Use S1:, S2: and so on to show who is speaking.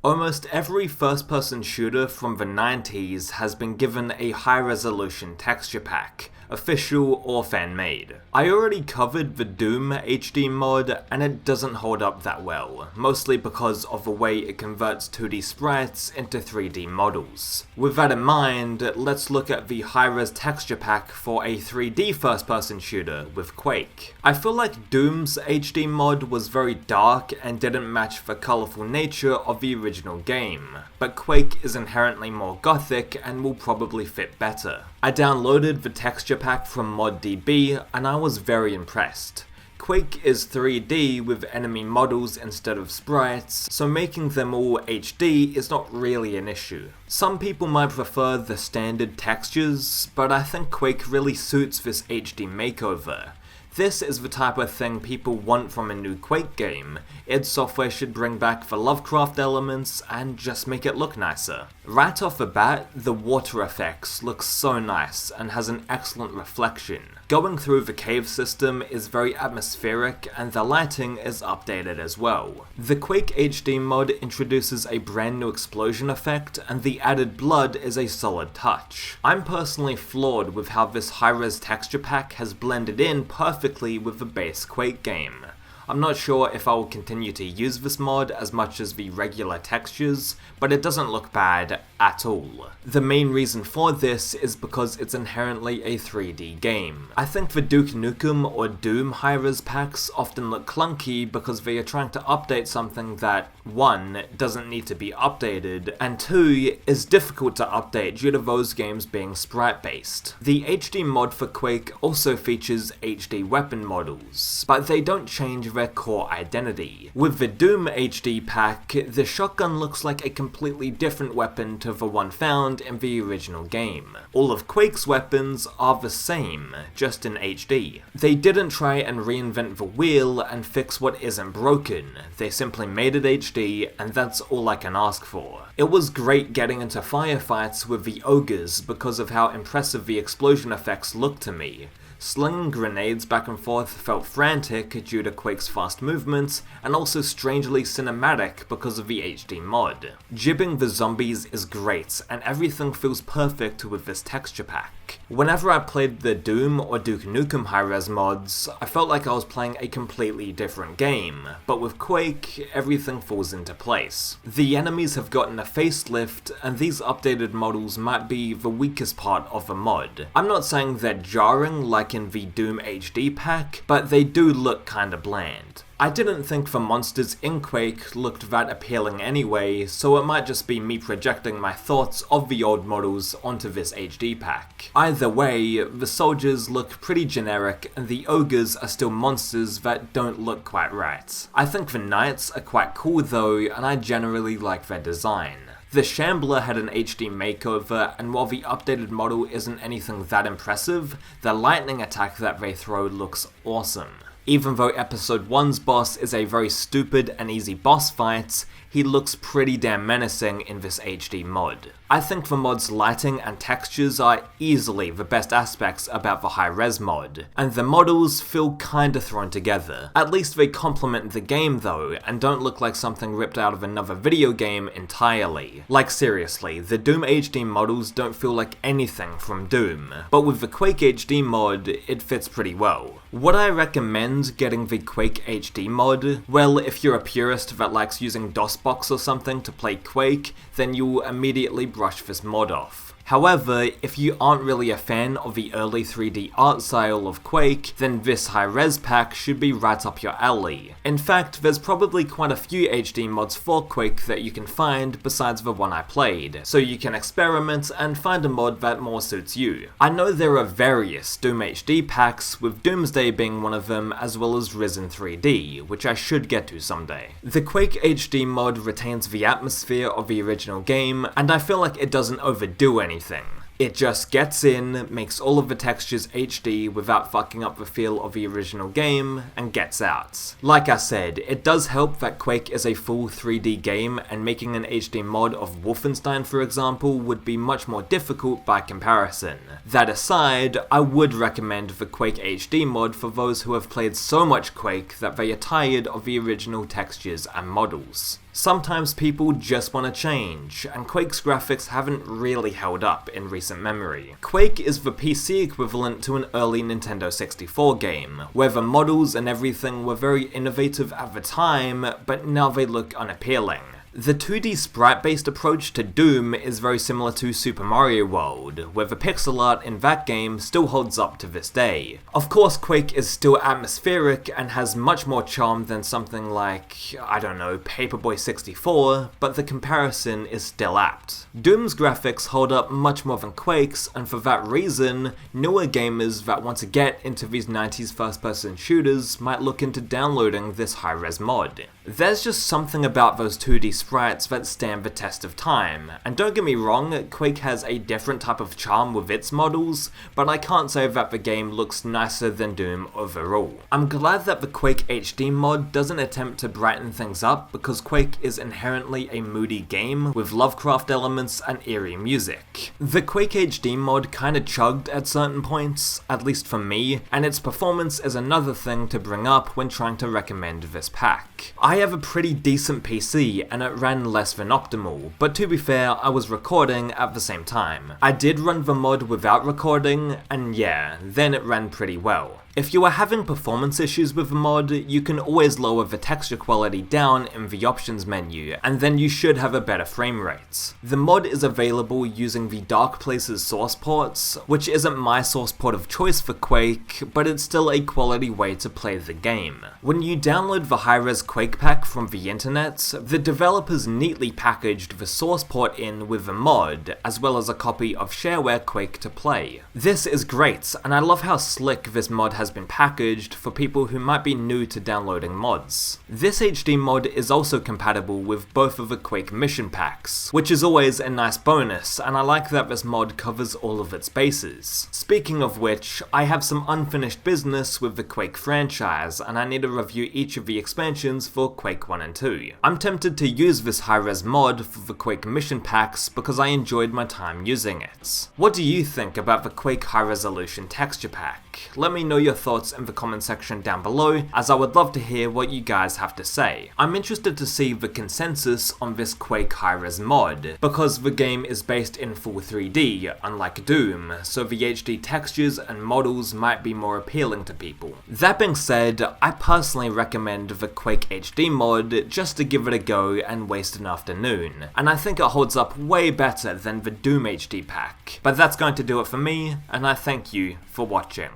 S1: Almost every first-person shooter from the 90s has been given a high-resolution texture pack, official or fan-made. I already covered the Doom HD mod, and it doesn't hold up that well, mostly because of the way it converts 2D sprites into 3D models. With that in mind, let's look at the high-res texture pack for a 3D first-person shooter with Quake. I feel like Doom's HD mod was very dark and didn't match the colourful nature of the original game, but Quake is inherently more gothic and will probably fit better. I downloaded the texture pack from ModDB and I was very impressed. Quake is 3D with enemy models instead of sprites, so making them all HD is not really an issue. Some people might prefer the standard textures, but I think Quake really suits this HD makeover. This is the type of thing people want from a new Quake game. id Software should bring back the Lovecraft elements and just make it look nicer. Right off the bat, the water effects look so nice and has an excellent reflection. Going through the cave system is very atmospheric and the lighting is updated as well. The Quake HD mod introduces a brand new explosion effect and the added blood is a solid touch. I'm personally floored with how this high-res texture pack has blended in perfectly with the base Quake game. I'm not sure if I will continue to use this mod as much as the regular textures, but it doesn't look bad at all. The main reason for this is because it's inherently a 3D game. I think the Duke Nukem or Doom high-res packs often look clunky because they are trying to update something that 1. Doesn't need to be updated, and 2. Is difficult to update due to those games being sprite-based. The HD mod for Quake also features HD weapon models, but they don't change their core identity. With the Doom HD pack, the shotgun looks like a completely different weapon to the one found in the original game. All of Quake's weapons are the same, just in HD. They didn't try and reinvent the wheel and fix what isn't broken, they simply made it HD and that's all I can ask for. It was great getting into firefights with the ogres because of how impressive the explosion effects looked to me. Slinging grenades back and forth felt frantic due to Quake's fast movements, and also strangely cinematic because of the HD mod. Jibbing the zombies is great, and everything feels perfect with this texture pack. Whenever I played the Doom or Duke Nukem high-res mods, I felt like I was playing a completely different game, but with Quake, everything falls into place. The enemies have gotten a facelift, and these updated models might be the weakest part of the mod. I'm not saying they're jarring like in the Doom HD pack, but they do look kinda bland. I didn't think the monsters in Quake looked that appealing anyway, so it might just be me projecting my thoughts of the old models onto this HD pack. Either way, the soldiers look pretty generic and the ogres are still monsters that don't look quite right. I think the knights are quite cool though, and I generally like their design. The Shambler had an HD makeover, and while the updated model isn't anything that impressive, the lightning attack that they throw looks awesome. Even though Episode 1's boss is a very stupid and easy boss fight, he looks pretty damn menacing in this HD mod. I think the mod's lighting and textures are easily the best aspects about the high-res mod, and the models feel kinda thrown together. At least they complement the game though, and don't look like something ripped out of another video game entirely. Like seriously, the Doom HD models don't feel like anything from Doom, but with the Quake HD mod, it fits pretty well. Would I recommend getting the Quake HD mod? Well, if you're a purist that likes using DOSBox or something to play Quake, then you'll immediately brush this mod off. However, if you aren't really a fan of the early 3D art style of Quake, then this high-res pack should be right up your alley. In fact, there's probably quite a few HD mods for Quake that you can find besides the one I played, so you can experiment and find a mod that more suits you. I know there are various Doom HD packs, with Doomsday being one of them, as well as Risen 3D, which I should get to someday. The Quake HD mod retains the atmosphere of the original game, and I feel like it doesn't overdo anything. It just gets in, makes all of the textures HD without fucking up the feel of the original game, and gets out. Like I said, it does help that Quake is a full 3D game, and making an HD mod of Wolfenstein, for example, would be much more difficult by comparison. That aside, I would recommend the Quake HD mod for those who have played so much Quake that they are tired of the original textures and models. Sometimes people just want to change, and Quake's graphics haven't really held up in recent memory. Quake is the PC equivalent to an early Nintendo 64 game, where the models and everything were very innovative at the time, but now they look unappealing. The 2D sprite-based approach to Doom is very similar to Super Mario World, where the pixel art in that game still holds up to this day. Of course, Quake is still atmospheric and has much more charm than something like, I don't know, Paperboy 64, but the comparison is still apt. Doom's graphics hold up much more than Quake's, and for that reason, newer gamers that want to get into these 90s first-person shooters might look into downloading this high-res mod. There's just something about those 2D sprites that stand the test of time, and don't get me wrong, Quake has a different type of charm with its models, but I can't say that the game looks nicer than Doom overall. I'm glad that the Quake HD mod doesn't attempt to brighten things up, because Quake is inherently a moody game with Lovecraft elements and eerie music. The Quake HD mod kinda chugged at certain points, at least for me, and its performance is another thing to bring up when trying to recommend this pack. I have a pretty decent PC and it ran less than optimal, but to be fair, I was recording at the same time. I did run the mod without recording, and yeah, then it ran pretty well. If you are having performance issues with the mod, you can always lower the texture quality down in the options menu, and then you should have a better frame rate. The mod is available using the Darkplaces source ports, which isn't my source port of choice for Quake, but it's still a quality way to play the game. When you download the high-res Quake pack from the internet, the developers neatly packaged the source port in with the mod, as well as a copy of shareware Quake to play. This is great, and I love how slick this mod has been packaged for people who might be new to downloading mods. This HD mod is also compatible with both of the Quake mission packs, which is always a nice bonus, and I like that this mod covers all of its bases. Speaking of which, I have some unfinished business with the Quake franchise, and I need to review each of the expansions for Quake 1 and 2. I'm tempted to use this high-res mod for the Quake mission packs because I enjoyed my time using it. What do you think about the Quake high-resolution texture pack? Let me know your thoughts in the comment section down below, as I would love to hear what you guys have to say. I'm interested to see the consensus on this Quake high-res mod, because the game is based in full 3D, unlike Doom, so the HD textures and models might be more appealing to people. That being said, I personally recommend the Quake HD mod just to give it a go and waste an afternoon, and I think it holds up way better than the Doom HD pack. But that's going to do it for me, and I thank you for watching.